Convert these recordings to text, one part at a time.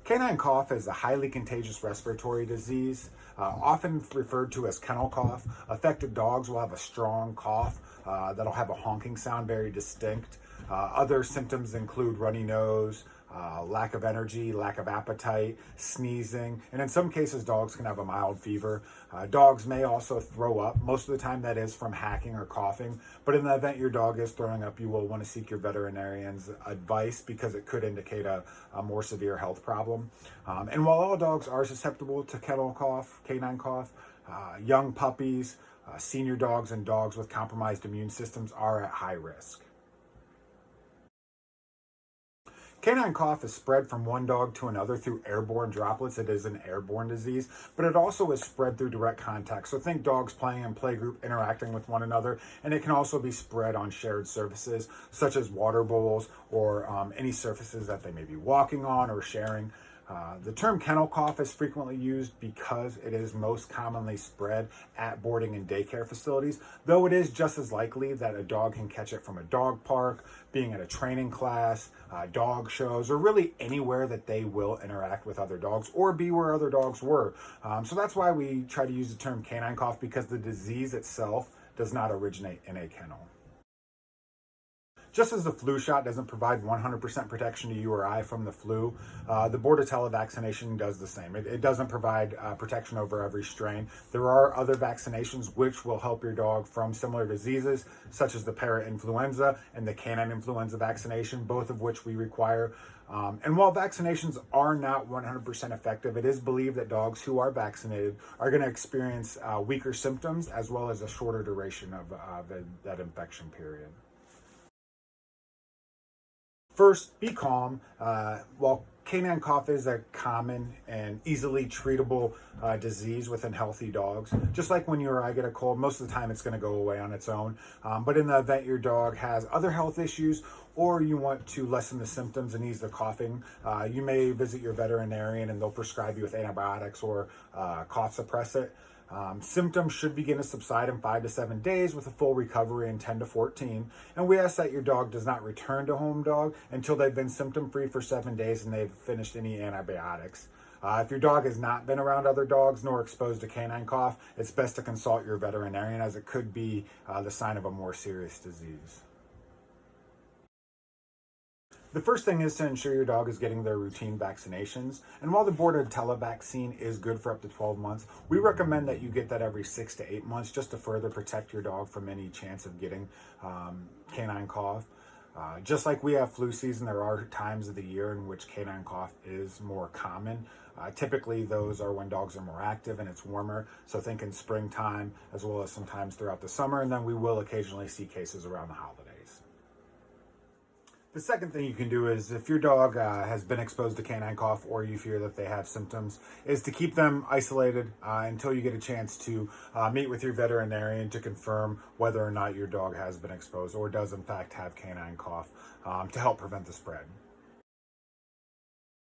Canine cough is a highly contagious respiratory disease, often referred to as kennel cough. Affected dogs will have a strong cough that'll have a honking sound, very distinct. Other symptoms include runny nose, lack of energy, lack of appetite, sneezing, and in some cases, dogs can have a mild fever. Dogs may also throw up. Most of the time, that is from hacking or coughing. But in the event your dog is throwing up, you will want to seek your veterinarian's advice because it could indicate a more severe health problem. And while all dogs are susceptible to kennel cough, canine cough, young puppies, senior dogs, and dogs with compromised immune systems are at high risk. Canine cough is spread from one dog to another through airborne droplets. It is an airborne disease, but it also is spread through direct contact. So think dogs playing in playgroup, interacting with one another, and it can also be spread on shared surfaces such as water bowls or any surfaces that they may be walking on or sharing. The term kennel cough is frequently used because it is most commonly spread at boarding and daycare facilities, though it is just as likely that a dog can catch it from a dog park, being at a training class, dog shows, or really anywhere that they will interact with other dogs or be where other dogs were. So that's why we try to use the term canine cough, because the disease itself does not originate in a kennel. Just as the flu shot doesn't provide 100% protection to you or I from the flu, the Bordetella vaccination does the same. It doesn't provide protection over every strain. There are other vaccinations which will help your dog from similar diseases, such as the para-influenza and the canine influenza vaccination, both of which we require. And while vaccinations are not 100% effective, it is believed that dogs who are vaccinated are going to experience weaker symptoms as well as a shorter duration of that infection period. First, be calm. While canine cough is a common and easily treatable disease within healthy dogs, just like when you or I get a cold, most of the time it's going to go away on its own. But in the event your dog has other health issues or you want to lessen the symptoms and ease the coughing, you may visit your veterinarian and they'll prescribe you with antibiotics or cough suppressant. Symptoms should begin to subside in 5 to 7 days with a full recovery in 10 to 14. And we ask that your dog does not return to home dog until they've been symptom-free for 7 days and they've finished any antibiotics. If your dog has not been around other dogs nor exposed to canine cough, it's best to consult your veterinarian, as it could be the sign of a more serious disease. The first thing is to ensure your dog is getting their routine vaccinations. And while the Bordetella vaccine is good for up to 12 months, we recommend that you get that every 6 to 8 months just to further protect your dog from any chance of getting canine cough. Just like we have flu season, there are times of the year in which canine cough is more common. Typically, those are when dogs are more active and it's warmer. So think in springtime as well as sometimes throughout the summer. And then we will occasionally see cases around the holidays. The second thing you can do is, if your dog has been exposed to canine cough or you fear that they have symptoms, is to keep them isolated until you get a chance to meet with your veterinarian to confirm whether or not your dog has been exposed or does in fact have canine cough to help prevent the spread.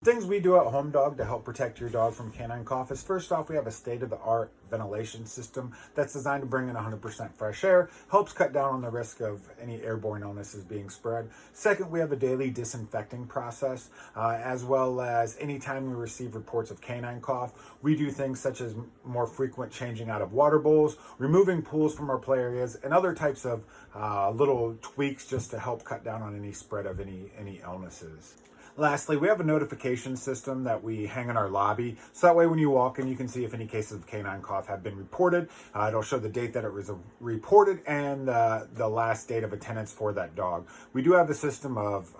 Things we do at Home Dog to help protect your dog from canine cough is, first off, we have a state-of-the-art ventilation system that's designed to bring in 100% fresh air, helps cut down on the risk of any airborne illnesses being spread. Second, we have a daily disinfecting process, as well as anytime we receive reports of canine cough, we do things such as more frequent changing out of water bowls, removing pools from our play areas, and other types of little tweaks just to help cut down on any spread of any illnesses. Lastly, we have a notification system that we hang in our lobby. So that way when you walk in, you can see if any cases of canine cough have been reported. It'll show the date that it was reported and the last date of attendance for that dog. We do have a system of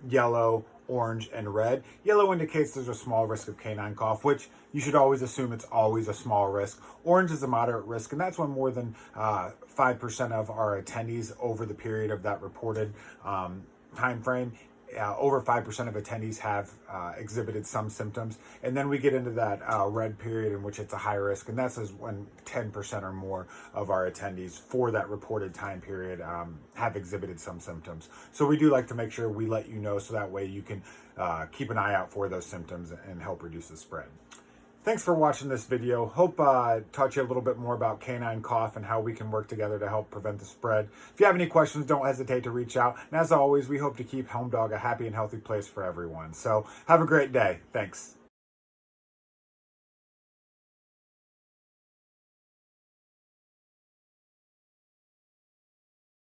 yellow, orange, and red. Yellow indicates there's a small risk of canine cough, which you should always assume it's always a small risk. Orange is a moderate risk, and that's when more than 5% of our attendees over the period of that reported time frame, over 5% of attendees have exhibited some symptoms. And then we get into that red period in which it's a high risk, and that's when 10% or more of our attendees for that reported time period have exhibited some symptoms. So we do like to make sure we let you know so that way you can keep an eye out for those symptoms and help reduce the spread. Thanks for watching this video. Hope taught you a little bit more about canine cough and how we can work together to help prevent the spread. If you have any questions, don't hesitate to reach out. And as always, we hope to keep Home Dog a happy and healthy place for everyone. So have a great day. Thanks.